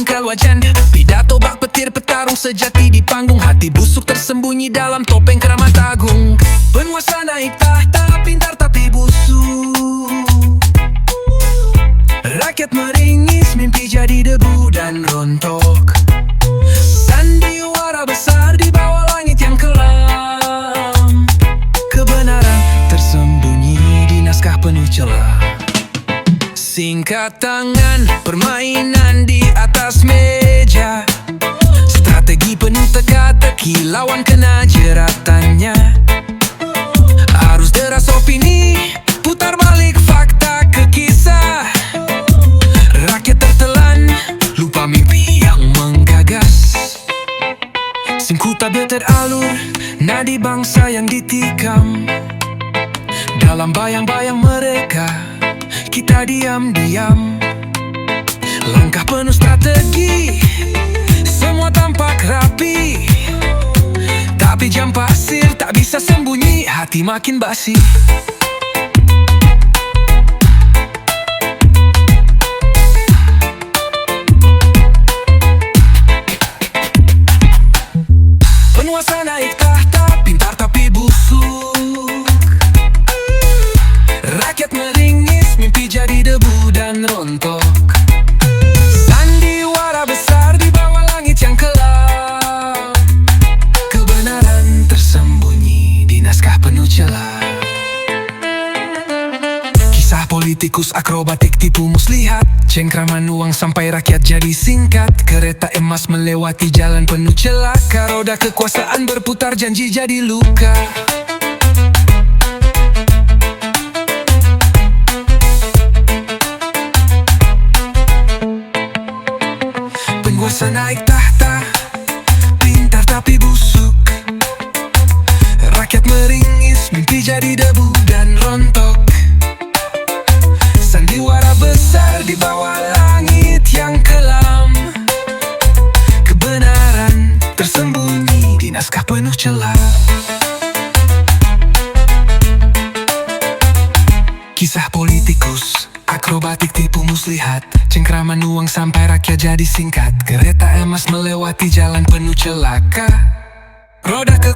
pangkal wajan, pidato bak petir petarung sejati di panggung. Hati busuk tersembunyi dalam topeng keramat agung. Penguasa naik tahta, pintar tapi busuk. Rakyat meringis, mimpi jadi debu dan rontok. Sandiwara besar di bawah langit yang kelam. Kebenaran tersembunyi di naskah penuh celah. Singkat tangan, permainan di atas meja. Strategi penuh teka-teki, lawan kena jeratannya. Arus deras opini, putar balik fakta ke kisah. Rakyat tertelan, lupa mimpi yang menggagas. Singkuta teralur, nadi bangsa yang ditikam. Dalam bayang-bayang mereka, kita diam-diam. Langkah penuh strategi, semua tampak rapi. Tapi jam pasir tak bisa sembunyi, hati makin basi. Penguasa naik tahta, pintar tapi busuk. Rakyat meringis, mimpi jadi debu dan rontok. Sandiwara besar di bawah langit yang kelam. Kebenaran tersembunyi di naskah penuh celah. Kisah politikus akrobatik tipu muslihat, cengkraman uang sampai rakyat jadi singkat. Kereta emas melewati jalan penuh celaka. Roda kekuasaan berputar, janji jadi luka. Penguasa naik tahta, pintar tapi busuk. Rakyat meringis, mimpi jadi debu dan rontok. Sandiwara besar di bawah langit yang kelam. Kebenaran tersembunyi di naskah penuh celah. Kisah politikus akrobatik tipu muslihat, cengkraman uang sampai rakyat jadi singkat. Kereta emas melewati jalan penuh celaka. Roda ke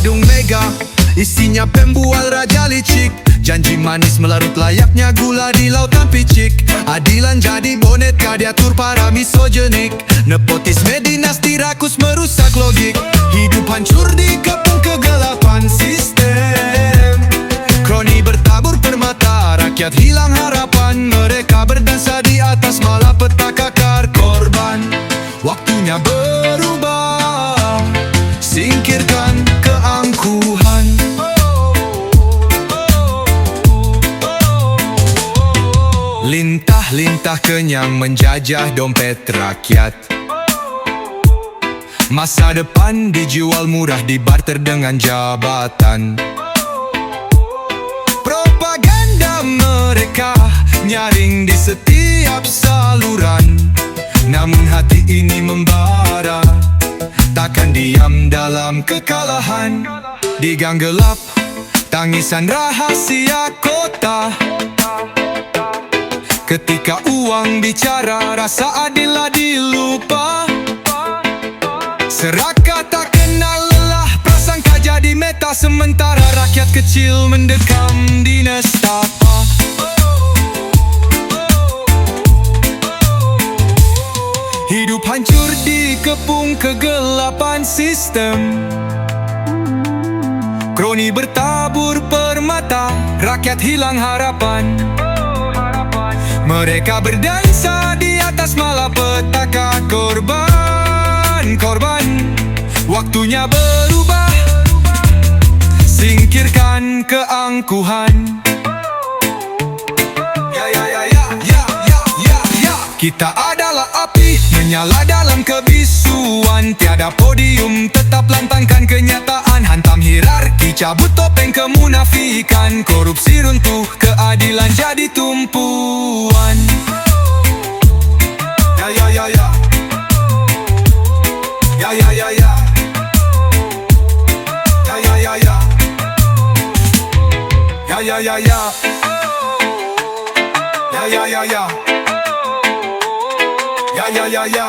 Gedung mega, isinya pembual raja licik. Janji manis melarut layaknya gula di lautan picik. Adilan jadi boneka diatur para misogenik. Nepotisme dinasti rakus merusak logik. Hidup hancur dikepung kegelapan sistem. Kroni bertabur permata, rakyat hilang harapan. Mereka berdansa di atas malapetaka kar korban. Waktunya berubah, singkirkan keangkuhan. Lintah-lintah kenyang menjajah dompet rakyat. Masa depan dijual murah, dibarter dengan jabatan. Propaganda mereka nyaring di setiap saluran. Namun hati ini membara, takkan diam dalam kekalahan. Di gang gelap, tangisan rahasia kota. Ketika uang bicara, rasa adillah dilupa. Serakah tak kenal lelah, prasangka jadi meta. Sementara rakyat kecil mendekam di nestapa. Hidup hancur dikepung kegelapan sistem. Kroni bertabur permata, rakyat hilang harapan. Mereka berdansa di atas malapetaka korban. Waktunya berubah, singkirkan keangkuhan. Kita adalah api, menyala dalam kebisuan. Tiada podium, tetap lantangkan kenyataan. Hantam hierarki, cabut topeng kemunafikan. Korupsi runtuh, keadilan jadi tumpuan. Ya. ya ya ya. Ya ya ya ya. Ya ya ya ya.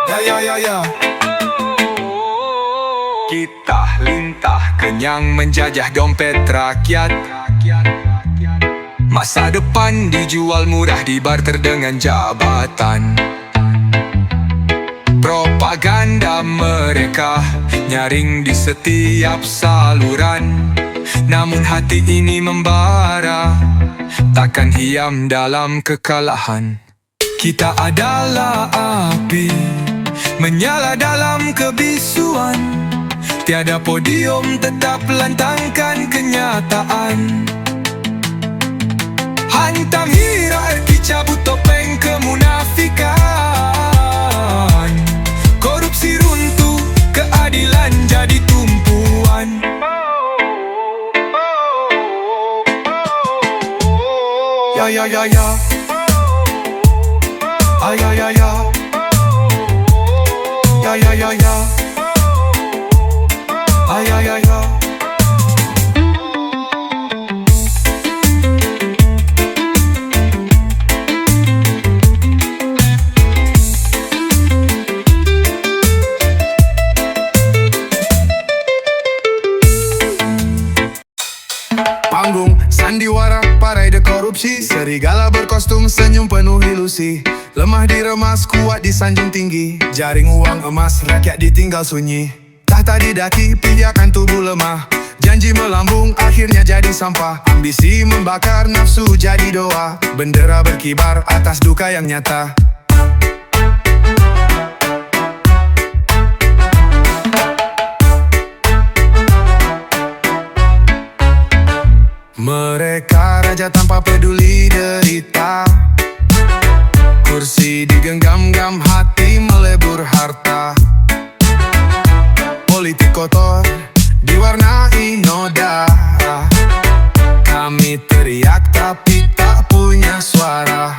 Ya ya ya ya. Kita lintah kenyang menjajah dompet rakyat. Masa depan dijual murah dibarter dengan jabatan. Propaganda mereka nyaring di setiap saluran. Namun hati ini membara, takkan hiam dalam kekalahan. Kita adalah api, menyala dalam kebisuan. Tiada podium, tetap lantangkan kenyataan. Hantam hierarki, cabut topeng kemunafikan. Korupsi runtuh, keadilan jadi tumpuan. Ya ya ya ya. Ay ya ya ya. Ya ya ya ya. Ay ya ya ya. Panggung, sandiwara, parade korupsi. Serigala berkostum, senyum penuh ilusi. Lemah diremas, kuat disanjung tinggi. Jaring uang emas, rakyat ditinggal sunyi. Tahta didaki, pijakan tubuh lemah. Janji melambung, akhirnya jadi sampah. Ambisi membakar, nafsu jadi doa. Bendera berkibar atas duka yang nyata. Mereka raja tanpa peduli derita. Kursi digenggam-gam, hati melebur harta. Politik kotor diwarnai noda. Kami teriak tapi tak punya suara.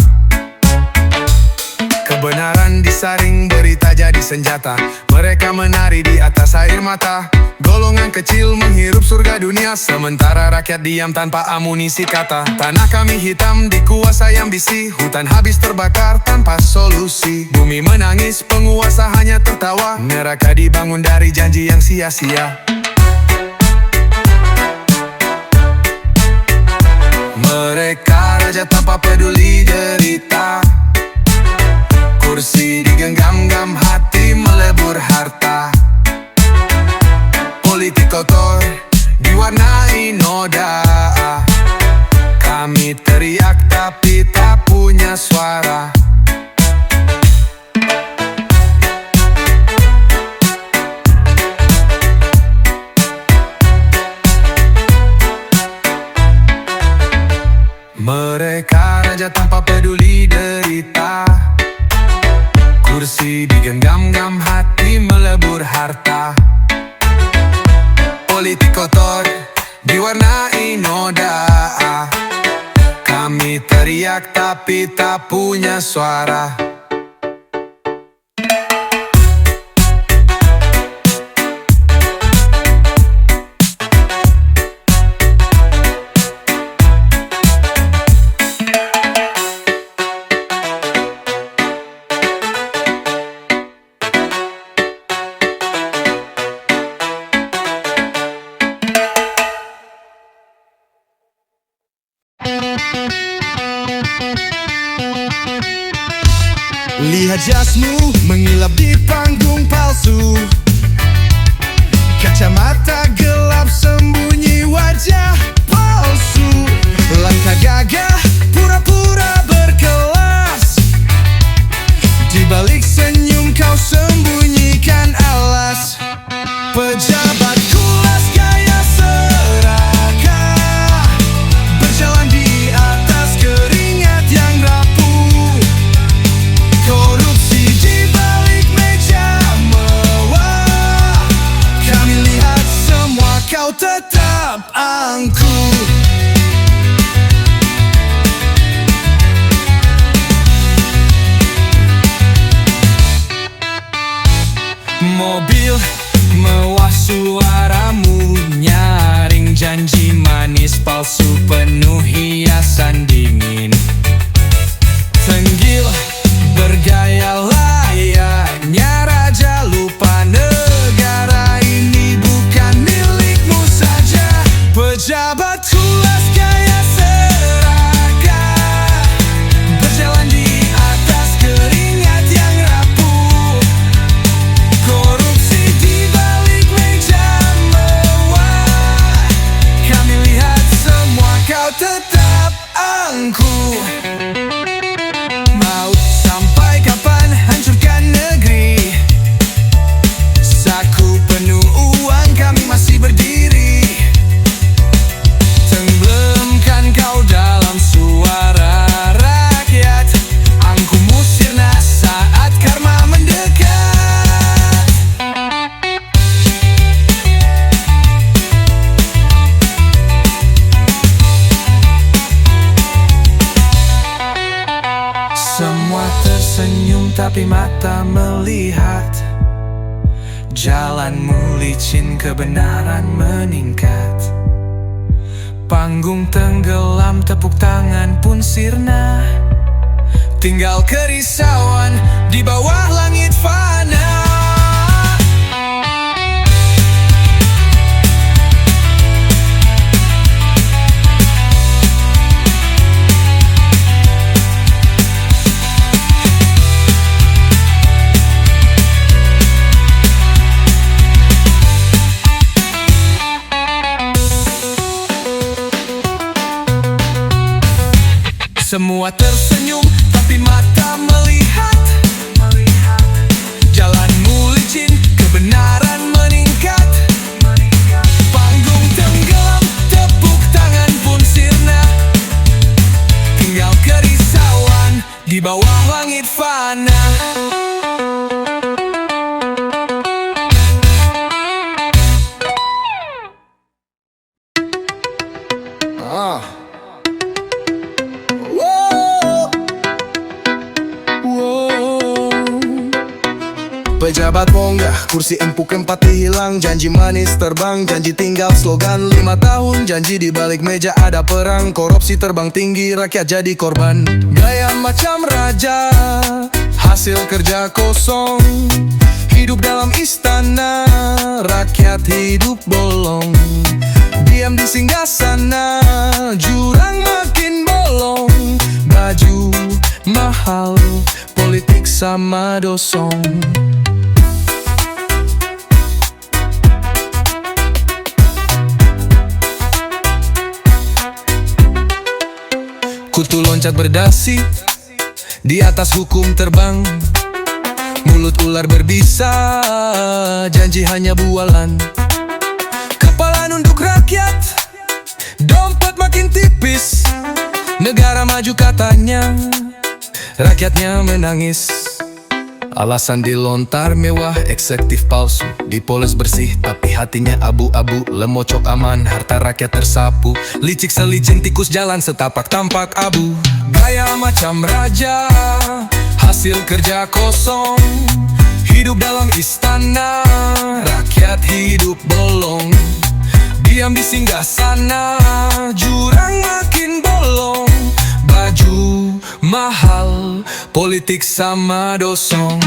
Kebenaran disaring, berita jadi senjata. Mereka menari di atas air mata. Golongan kecil menghirup surga dunia, sementara rakyat diam tanpa amunisi kata. Tanah kami hitam dikuasai ambisi. Hutan habis terbakar tanpa solusi. Bumi menangis, penguasa hanya tertawa. Neraka dibangun dari janji yang sia-sia. Mereka raja tanpa peduli derita. Kursi digenggam-gam, hati melebur harta. Politik kotor diwarnai noda. Kami teriak tapi tak punya suara. Mereka raja tanpa peduli derita. Kursi digenggam-gam, hati melebur harta. Politik kotor diwarnai noda. Kami teriak tapi tak punya suara. Lihat jasmu mengilap di panggung palsu. Kacamata gelap sembunyi wajah palsu. Langkah gagah pura-pura berkelas. Di balik senyum kau sembunyikan alas. Pejabat kulas gaya serakah, berjalan di atas keringat yang rapuh. Korupsi di balik meja mewah. Kami lihat semua, kau tetap angkuh. Mobil mewah suaramu nyaring Janji manis palsu penuh hiasan dingin. Tenggil bergaya layaknya raja, lupa negara ini bukan milikmu saja. Pejabat tulas gaya seragam, berjalan di atas keringat yang rapuh. Korupsi di balik meja mewah, kami lihat semua, kau tetap angkuh. Mau sampai kapan hancurkan negeri? Saku penuh uang, kami masih berdiri. Tenggelamkan kau dalam suara rakyat, angkuhmu sirna saat karma mendekat. Semua tersenyum tapi mata melihat, jalanmu licin, kebenaran meningkat. Panggung tenggelam, tepuk tangan pun sirna, tinggal kerisauan di bawah langit fana. Semua tersenyum tapi mata melihat, jalanmu licin, kebenaran meningkat. Panggung tenggelam, tepuk tangan pun sirna, tinggal kerisauan di bawah langit fana. Pejabat monggah, kursi empuk empati hilang, janji manis terbang, janji tinggal slogan 5 tahun, janji di balik meja ada perang, korupsi terbang tinggi, rakyat jadi korban. Gaya macam raja, hasil kerja kosong, hidup dalam istana, rakyat hidup bolong. Diam di singgasana, jurang makin bolong. Baju mahal, politik sama dosong. Kutu loncat berdasi, di atas hukum terbang. Mulut ular berbisa, janji hanya bualan. Kepala nunduk rakyat, dompet makin tipis. Negara maju katanya, rakyatnya menangis. Alasan dilontar mewah, eksekutif palsu, dipoles bersih tapi hatinya abu-abu. Lemocok aman, harta rakyat tersapu. Licik selicin tikus jalan, setapak tampak abu. Gaya macam raja, hasil kerja kosong, hidup dalam istana, rakyat hidup bolong. Diam di singgasana, jurang makin bolong. Baju mahal, politik sama dosong.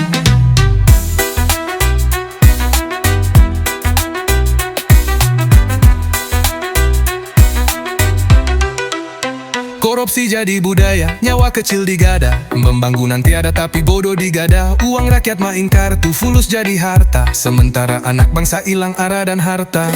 Korupsi jadi budaya, nyawa kecil digada. Pembangunan tiada tapi bodoh digada. Uang rakyat main kartu, fulus jadi harta, sementara anak bangsa hilang arah dan harta.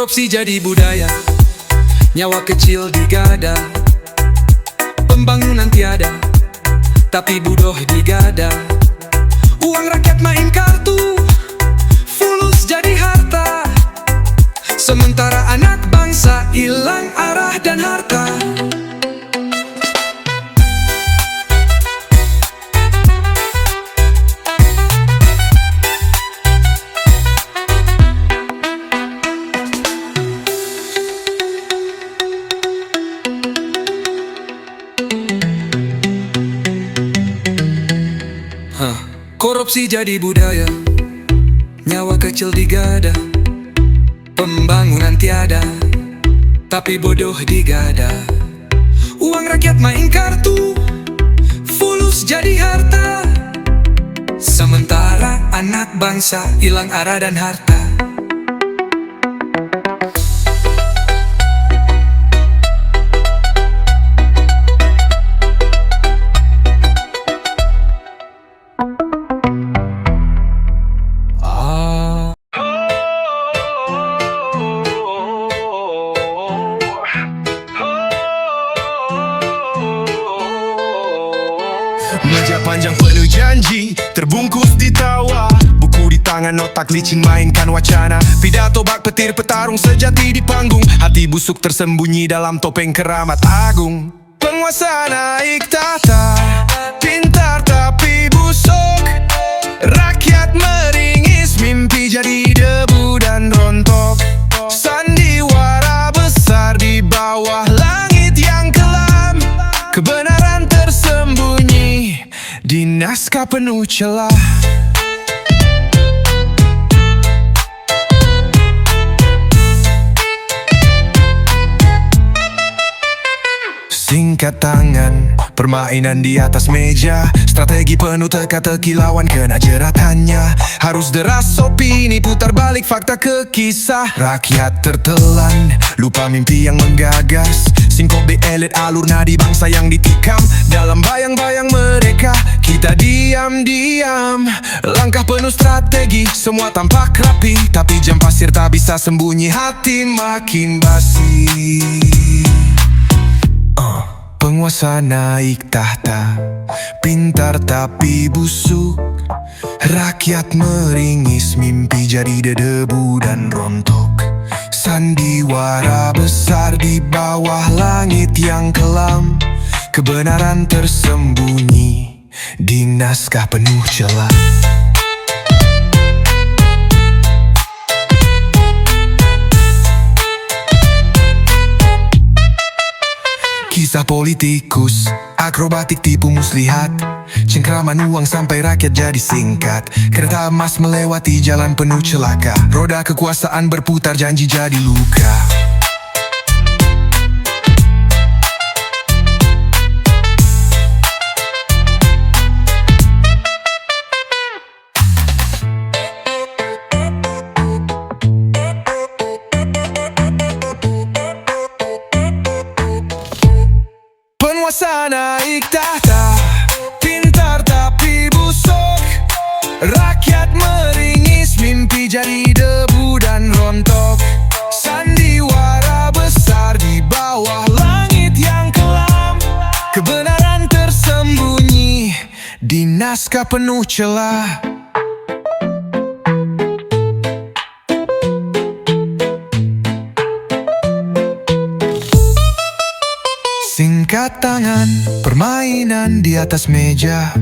Korupsi jadi budaya, nyawa kecil digada. Pembangunan tiada, tapi bodoh digada. Uang rakyat main kartu, fulus jadi harta. Sementara anak bangsa hilang arah dan harta. Korupsi jadi budaya, nyawa kecil digada. Pembangunan tiada, tapi bodoh digada. Uang rakyat main kartu, fulus jadi harta. Sementara anak bangsa hilang arah dan harta. Meja panjang penuh janji, terbungkus di tawa. Buku di tangan, otak licin mainkan wacana. Pidato bak petir petarung sejati di panggung. Hati busuk tersembunyi dalam topeng keramat agung. Penguasa naik tahta, pintar tapi busuk. Rakyat meringis, mimpi jadi debu dan rontok. Sandiwara besar di bawah langit yang kelam. Kebenaran tersembunyi di naskah penuh celah. Singkat tangan, permainan di atas meja. Strategi penuh teka-teki, lawan kena jeratannya. Harus deras opini, putar balik fakta ke kisah. Rakyat tertelan, lupa mimpi yang menggagas. Singkop di elit, alur nadi bangsa yang ditikam. Dalam bayang-bayang mereka, kita diam-diam. Langkah penuh strategi, semua tampak rapi. Tapi jam pasir tak bisa sembunyi, hati makin basi. Penguasa naik tahta, pintar tapi busuk. Rakyat meringis, mimpi jadi debu dan rontok. Sandiwara besar di bawah langit yang kelam. Kebenaran tersembunyi di naskah penuh celah. Kisah politikus, akrobatik tipu muslihat. Cengkraman uang sampai rakyat jadi singkat. Kereta emas melewati jalan penuh celaka. Roda kekuasaan berputar, janji jadi luka. Penguasa naik tahta, pintar tapi busuk. Rakyat meringis, mimpi jadi debu dan rontok. Sandiwara besar di bawah langit yang kelam. Kebenaran tersembunyi di naskah penuh celah. Singkat tangan, permainan di atas meja.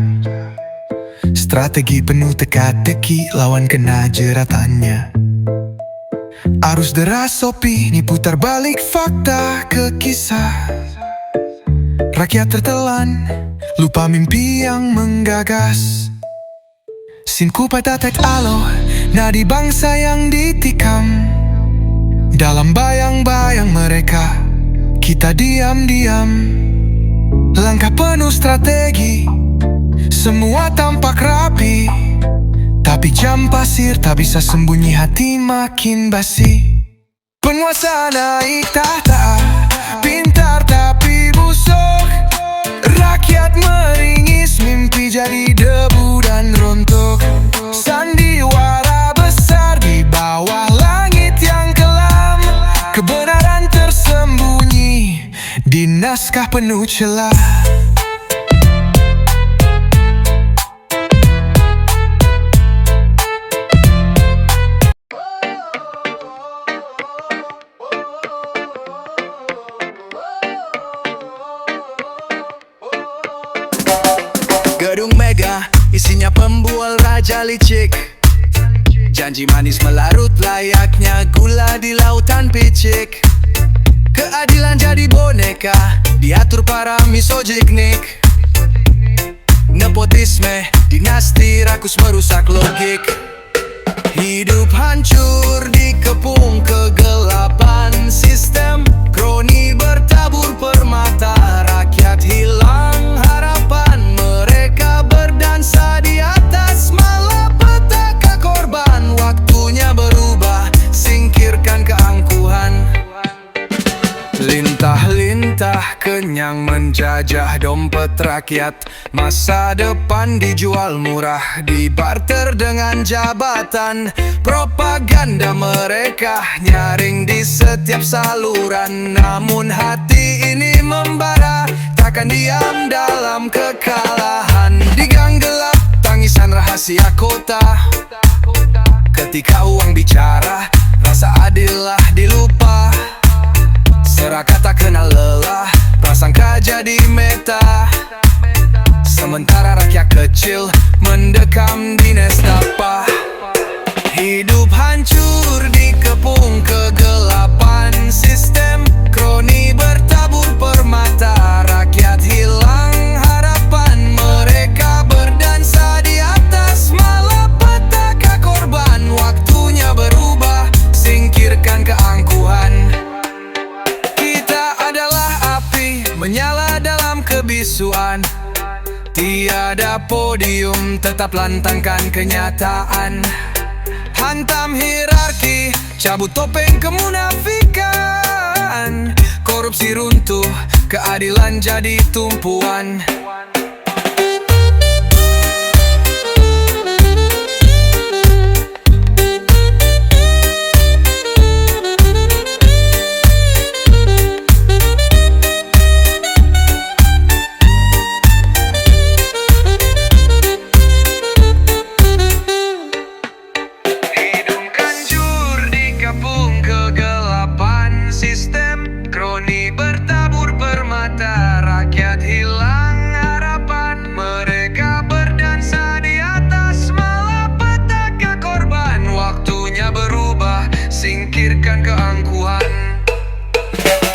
Strategi penuh teka-teki, lawan kena jeratannya. Arus deras opini, putar balik fakta ke kisah. Rakyat tertelan, lupa mimpi yang menggagas. Sinkupai tatek alo, nadi bangsa yang ditikam. Dalam bayang-bayang mereka, kita diam-diam. Langkah penuh strategi, semua tampak rapi. Tapi jam pasir tak bisa sembunyi, hati makin basi. Penguasa naik tahta, pintar tapi busuk. Rakyat meringis, mimpi jadi debu dan rontok. Sandiwara besar di bawah langit yang kelam. indah penuh celah. Gedung mega, isinya pembual raja licik. Janji manis melarut layaknya gula di lautan picik. Keadilan jadi boneka, diatur para misogiknik. Nepotisme, dinasti rakus merusak logik. Hidup hancur dikepung kegelapan sistem. Kroni bertabur permata, rakyat hilang harapan. Mereka berdansa di atas malapetaka korban. Waktunya berubah, singkirkan keangkuhan. Lintah-lintah kenyang menjajah dompet rakyat. Masa depan dijual murah, dibarter dengan jabatan. Propaganda mereka nyaring di setiap saluran. Namun hati ini membara, takkan diam dalam kekalahan. Di gang gelap, tangisan rahasia kota. Ketika uang bicara, rasa adillah dilupa. Serakah tak kenal lelah, prasangka jadi meta. Sementara rakyat kecil mendekam di nestapa. Hidup hancur dikepung kegelapan sistem. Kroni bertabur permata, rakyat hilang harapan. Mereka berdansa di atas malapetaka korban. Waktunya berubah, singkirkan keangkuhan. Menyala dalam kebisuan. Tiada podium, tetap lantangkan kenyataan. Hantam hierarki, cabut topeng kemunafikan. Korupsi runtuh, keadilan jadi tumpuan. Singkirkan keangkuhan.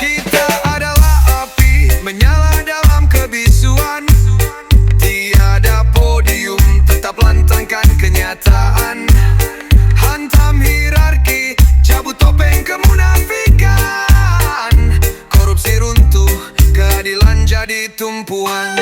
Kita adalah api, menyala dalam kebisuan. Tiada podium, tetap lantangkan kenyataan. Hantam hierarki, cabut topeng kemunafikan. Korupsi runtuh, keadilan jadi tumpuan.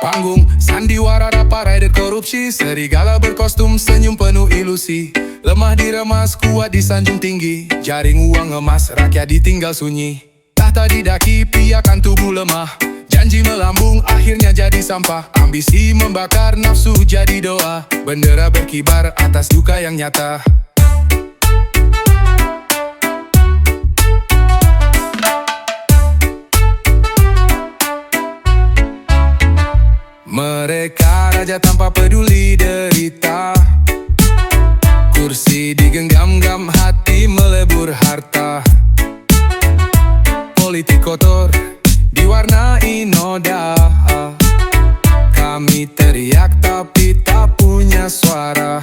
Panggung, sandiwara rapa rider korupsi. Serigala berkostum, senyum penuh ilusi. Lemah diremas, kuat disanjung tinggi. Jaring uang emas, rakyat ditinggal sunyi. Tahta didaki, piakan tubuh lemah. Janji melambung, akhirnya jadi sampah. Ambisi membakar, nafsu jadi doa. Bendera berkibar atas duka yang nyata. Mereka raja tanpa peduli derita. Kursi digenggam-gam, hati melebur harta. Politik kotor diwarnai noda. Kami teriak tapi tak punya suara.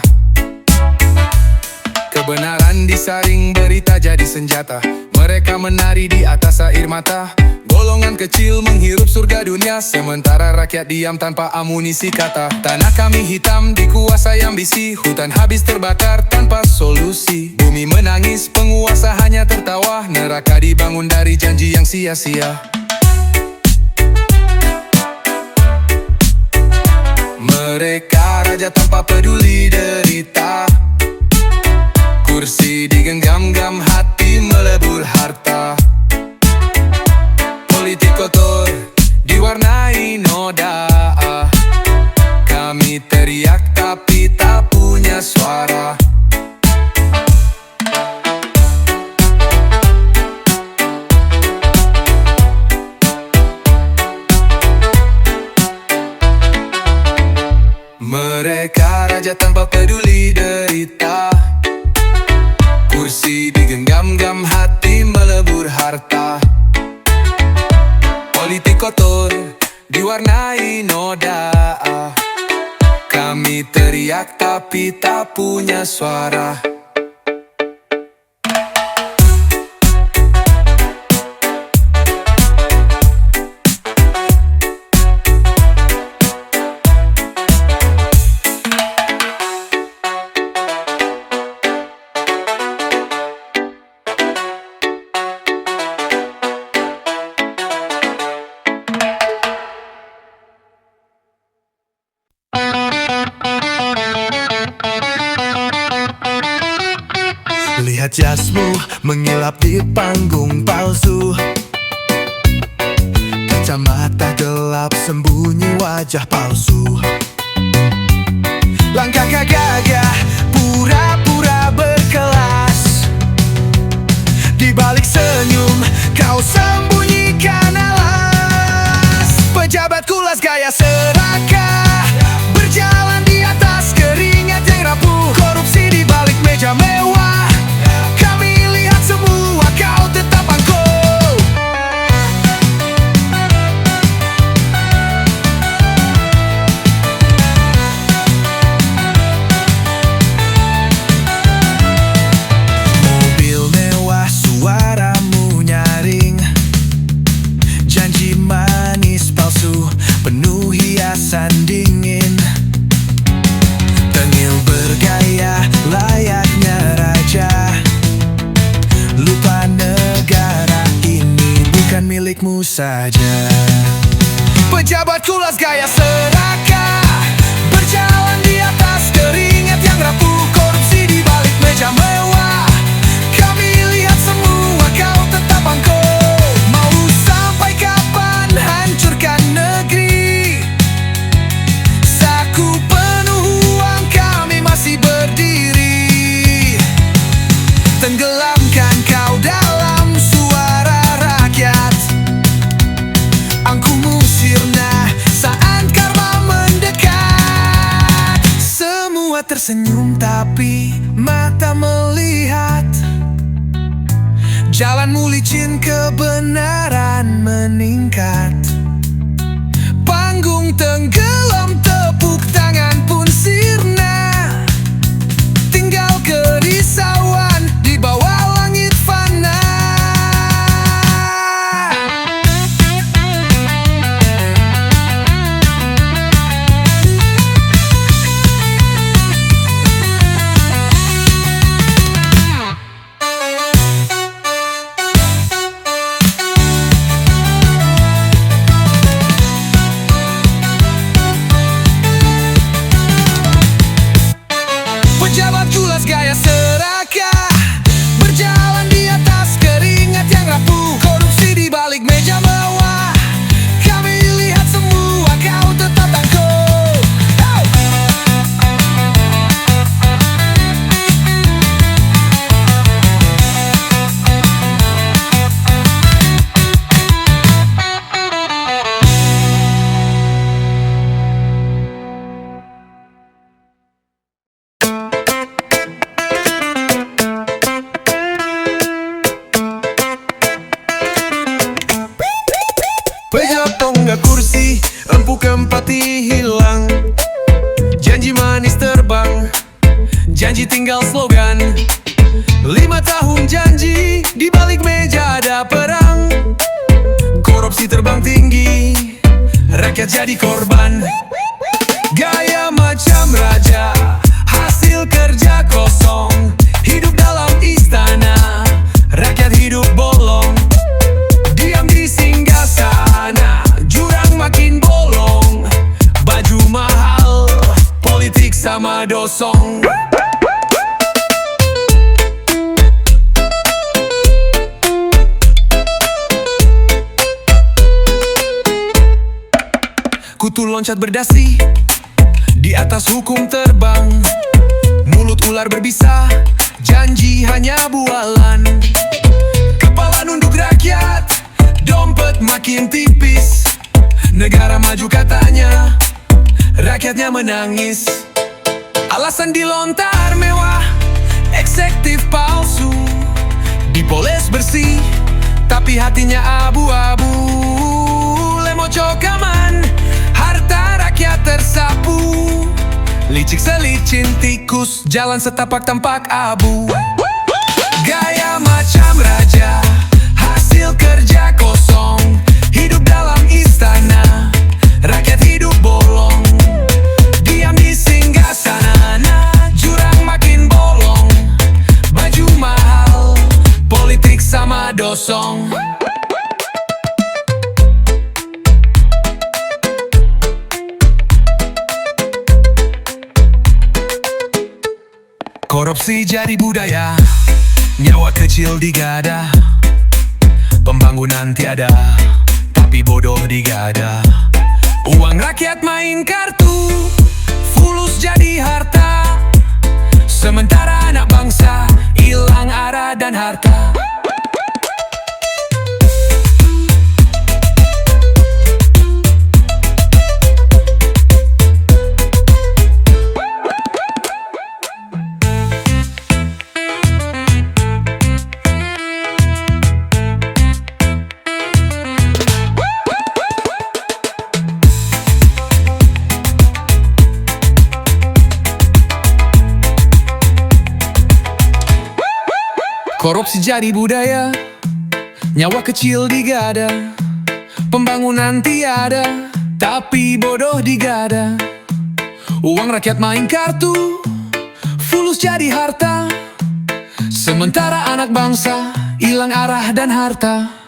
Kebenaran disaring, berita jadi senjata. Mereka menari di atas air mata. Golongan kecil menghirup surga dunia, sementara rakyat diam tanpa amunisi kata. Tanah kami hitam dikuasai ambisi. Hutan habis terbakar tanpa solusi. Bumi menangis, penguasa hanya tertawa. Neraka dibangun dari janji yang sia-sia. Mereka raja tanpa peduli derita. Kursi digenggam-gam, hati melebur harta. Politik kotor diwarnai noda. Kami teriak tapi tak punya suara. Mereka raja tanpa peduli derita. Kursi digenggam-gam, hati melebur harta. Politik kotor diwarnai noda. Kami teriak tapi tak punya suara. Lihat jasmu mengilap di panggung palsu. Kacamata gelap sembunyi wajah palsu. Langkah gagah pura-pura berkelas. Di balik senyum kau sembunyikan alas. Pejabat kulas gaya serakah, berjalan di atas keringat yang rapuh. Korupsi di balik meja mewah. Semua kau tetap angkuh. Mobil mewah, suaramu nyaring. Janji manis palsu, penuh hiasan dingin. Tengil bergaya layaknya raja. Lupa negara ini bukan milikmu saja. Pejabat kulas gaya serakah, berjalan di atas keringat yang rapuh. Korupsi di balik meja mewah. Kami lihat semua kau tetap angkuh. Mau sampai kapan hancurkan negeri? Saku penuh uang, kami masih berdiri. Tenggelamkan kau dalam suara rakyat. Angkuhmu sirna saat karma mendekat. Semua tersenyum tapi mata melihat. Jalanmu licin, kebenaran meningkat. Panggung tenggelam, tepuk tangan pun sirna. Tinggal kerisauan di bawah langit fana. Pejabat kulas gaya serakah, berjalan di atas keringat yang rapuh. Korupsi di balik meja mewah. Kami lihat semua kau tetap angkuh. Pejabat tonggak kursi, empuk empati hilang. Janji manis terbang, janji tinggal slogan. 5 tahun janji, di balik meja ada perang. Korupsi terbang tinggi, rakyat jadi korban. Gaya macam raja, hasil kerja kosong. Hidup dalam istana, rakyat hidup bolong. Diam di singgah sana, jurang makin bolong. Baju mahal, politik sama dosong. meloncat berdasi, di atas hukum terbang. Mulut ular berbisa, janji hanya bualan. Kepala nunduk rakyat, dompet makin tipis. Negara maju katanya, rakyatnya menangis. Alasan dilontar mewah, eksekutif palsu. Dipoles bersih, tapi hatinya abu-abu. Lemo cokaman, harta rakyat tersapu. Licik selicin tikus, jalan setapak tampak abu. Gaya macam raja, hasil kerja kosong. Hidup dalam istana, rakyat hidup bolong. Diam di singgasana, jurang makin bolong. Baju mahal, politik sama dosong. Korupsi jadi budaya, nyawa kecil digada. Pembangunan tiada, tapi bodoh digada. Uang rakyat main kartu, fulus jadi harta. Sementara anak bangsa hilang arah dan harta. Korupsi jadi budaya, nyawa kecil digada. Pembangunan tiada, tapi bodoh digada. Uang rakyat main kartu, fulus jadi harta. Sementara anak bangsa hilang arah dan harta.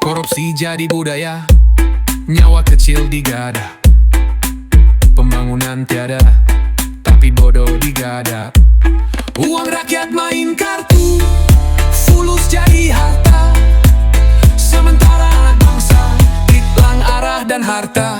Korupsi jadi budaya, nyawa kecil digada. Pembangunan tiada, tapi bodoh digada. Uang rakyat main kartu, fulus jadi harta. Sementara anak bangsa hilang arah dan harta.